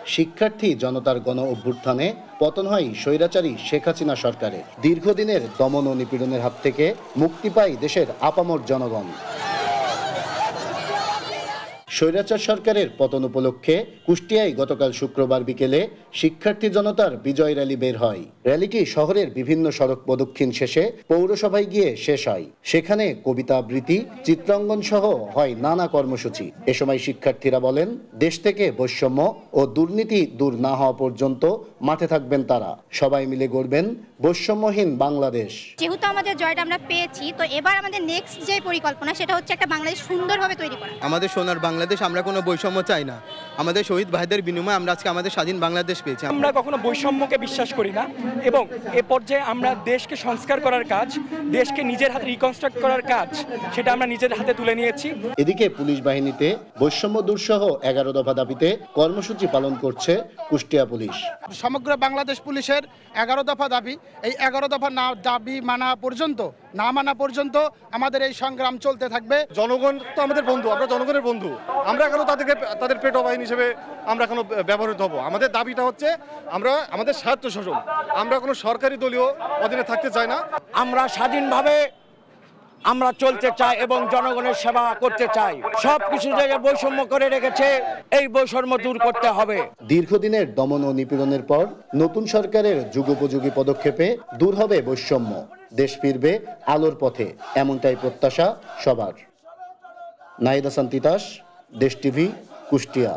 শিক্ষার্থী জনতার গণ অভ্যুত্থানে পতন হয় স্বৈরাচারী শেখ হাসিনা সরকারের। দীর্ঘদিনের দমন ও নিপীড়নের হাত থেকে মুক্তি পায় দেশের আপামর জনগণ। স্বৈরাচার সরকারের পতন উপলক্ষে কুষ্টিয়ায় গতকাল শুক্রবার বিকেলে শিক্ষার্থী জনতার বিজয় র্যালি বের হয়। র্যালিটি শহরের বিভিন্ন সড়ক প্রদক্ষিণ শেষে পৌরসভায় গিয়ে শেষ হয়। সেখানে কবিতা আবৃত্তি, চিত্রাঙ্কন সহ হয় নানা কর্মসূচি। এ সময় শিক্ষার্থীরা বলেন, দেশ থেকে বৈষম্য ও দুর্নীতি দূর না হওয়া পর্যন্ত মাঠে থাকবেন তারা। সবাই মিলে গড়বেন বৈষম্যহীন বাংলাদেশ। যেহেতু আমাদের জয়টা আমরা পেয়েছি, তো এবার আমাদের নেক্সট যে পরিকল্পনা সেটা হচ্ছে একটা বাংলাদেশ সুন্দরভাবে তৈরি করা। আমাদের সোনার বাংলাদেশ, আমরা কোনো বৈষম্য চাই না। আমাদের শহীদ ভাইদের বিনিময়ে আমরা আজকে আমাদের স্বাধীন বাংলাদেশ পেয়েছি। আমরা কখনো বৈষম্যকে বিশ্বাস করি না এবং এ পর্যায়ে আমরা দেশকে সংস্কার করার কাজ, দেশকে নিজের হাতে রিকনস্ট্রাক্ট করার কাজ, সেটা আমরা নিজের হাতে তুলে নিয়েছি। এদিকে পুলিশ বাহিনীতে বৈষম্য দূর সহ 11 দফা দাবিতে কর্মসূচি পালন করছে কুষ্টিয়া পুলিশ। সমগ্র বাংলাদেশ পুলিশের 11 দফা দাবি, এই 11 দফা দাবি না মানা পর্যন্ত আমাদের এই সংগ্রাম চলতে থাকবে। জনগণ তো আমাদের বন্ধু, আমরা জনগণের বন্ধু। আমরা কেন তাদের পেটো বাহিনী হিসেবে আমরা কেন ব্যবহৃত হব? আমাদের দাবিটা হচ্ছে আমরা আমাদের স্বায়ত্তশাসন, আমরা কোনো সরকারি দলীয় অধীনে থাকতে চাই না। আমরা স্বাধীনভাবে আমরা চলতে চাই এবং জনগণের সেবা করতে চাই। সবকিছু জায়গায় বৈষম্য করে রেখেছে, এই বৈষম্য দূর করতে হবে। দীর্ঘদিনের দমন ও নিপীড়নের পর নতুন সরকারের যুগোপযোগী পদক্ষেপে দূর হবে বৈষম্য, দেশ ফিরবে আলোর পথে, এমনটাই প্রত্যাশা সবার। নাহিদ হাসান তিতাস, দেশ টিভি, কুষ্টিয়া।